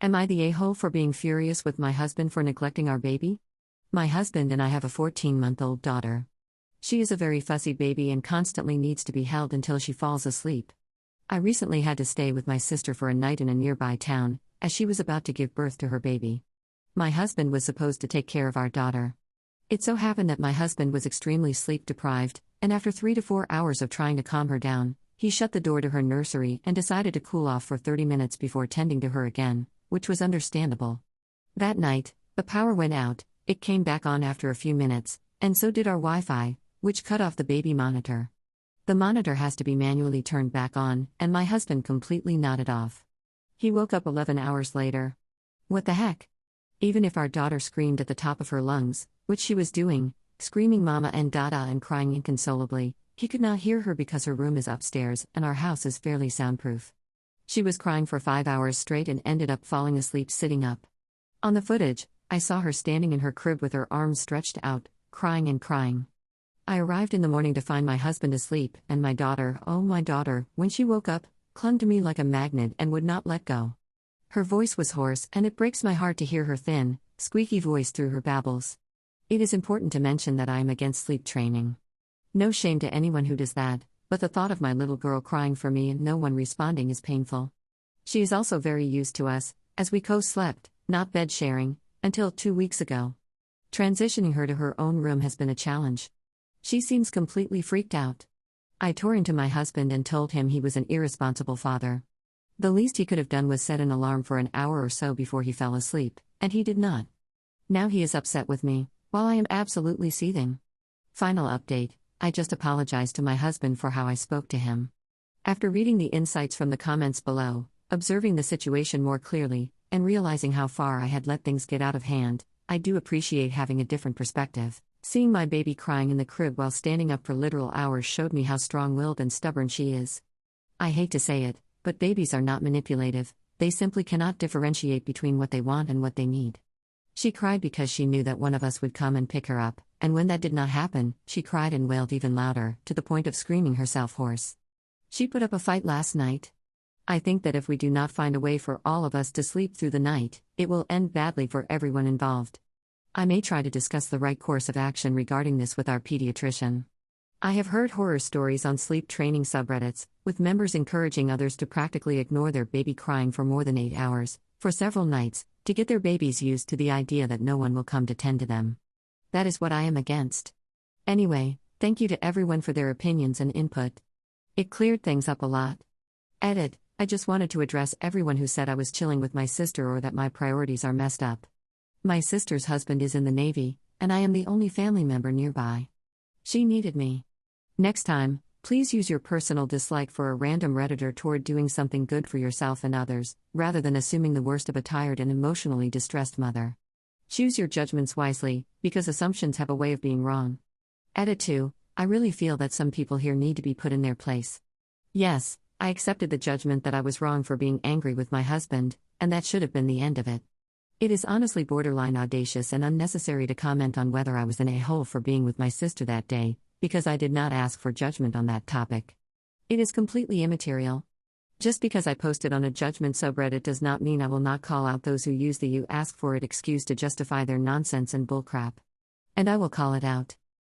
Am I the a-hole for being furious with my husband for neglecting our baby? My husband and I have a 14-month-old daughter. She is a very fussy baby and constantly needs to be held until she falls asleep. I recently had to stay with my sister for a night in a nearby town, as she was about to give birth to her baby. My husband was supposed to take care of our daughter. It so happened that my husband was extremely sleep-deprived, and after 3 to 4 hours of trying to calm her down, he shut the door to her nursery and decided to cool off for 30 minutes before tending to her again, which was understandable. That night, the power went out, it came back on after a few minutes, and so did our Wi-Fi, which cut off the baby monitor. The monitor has to be manually turned back on, and my husband completely nodded off. He woke up 11 hours later. What the heck? Even if our daughter screamed at the top of her lungs, which she was doing, screaming mama and dada and crying inconsolably, he could not hear her because her room is upstairs and our house is fairly soundproof. She was crying for 5 hours straight and ended up falling asleep sitting up. On the footage, I saw her standing in her crib with her arms stretched out, crying and crying. I arrived in the morning to find my husband asleep, and my daughter, oh my daughter, when she woke up, clung to me like a magnet and would not let go. Her voice was hoarse, and it breaks my heart to hear her thin, squeaky voice through her babbles. It is important to mention that I am against sleep training. No shame to anyone who does that, but the thought of my little girl crying for me and no one responding is painful. She is also very used to us, as we co-slept, not bed sharing, until 2 weeks ago. Transitioning her to her own room has been a challenge. She seems completely freaked out. I tore into my husband and told him he was an irresponsible father. The least he could have done was set an alarm for an hour or so before he fell asleep, and he did not. Now he is upset with me, while I am absolutely seething. Final update, I just apologized to my husband for how I spoke to him. After reading the insights from the comments below, observing the situation more clearly, and realizing how far I had let things get out of hand, I do appreciate having a different perspective. Seeing my baby crying in the crib while standing up for literal hours showed me how strong-willed and stubborn she is. I hate to say it, but babies are not manipulative, they simply cannot differentiate between what they want and what they need. She cried because she knew that one of us would come and pick her up, and when that did not happen, she cried and wailed even louder, to the point of screaming herself hoarse. She put up a fight last night. I think that if we do not find a way for all of us to sleep through the night, it will end badly for everyone involved. I may try to discuss the right course of action regarding this with our pediatrician. I have heard horror stories on sleep training subreddits, with members encouraging others to practically ignore their baby crying for more than 8 hours, for several nights, to get their babies used to the idea that no one will come to tend to them. That is what I am against. Anyway, thank you to everyone for their opinions and input. It cleared things up a lot. Edit, I just wanted to address everyone who said I was chilling with my sister or that my priorities are messed up. My sister's husband is in the Navy, and I am the only family member nearby. She needed me. Next time, please use your personal dislike for a random Redditor toward doing something good for yourself and others, rather than assuming the worst of a tired and emotionally distressed mother. Choose your judgments wisely, because assumptions have a way of being wrong. Edit 2, I really feel that some people here need to be put in their place. Yes, I accepted the judgment that I was wrong for being angry with my husband, and that should have been the end of it. It is honestly borderline audacious and unnecessary to comment on whether I was an a-hole for being with my sister that day, because I did not ask for judgment on that topic. It is completely immaterial. Just because I posted on a judgment subreddit does not mean I will not call out those who use the "you ask for it" excuse to justify their nonsense and bullcrap. And I will call it out.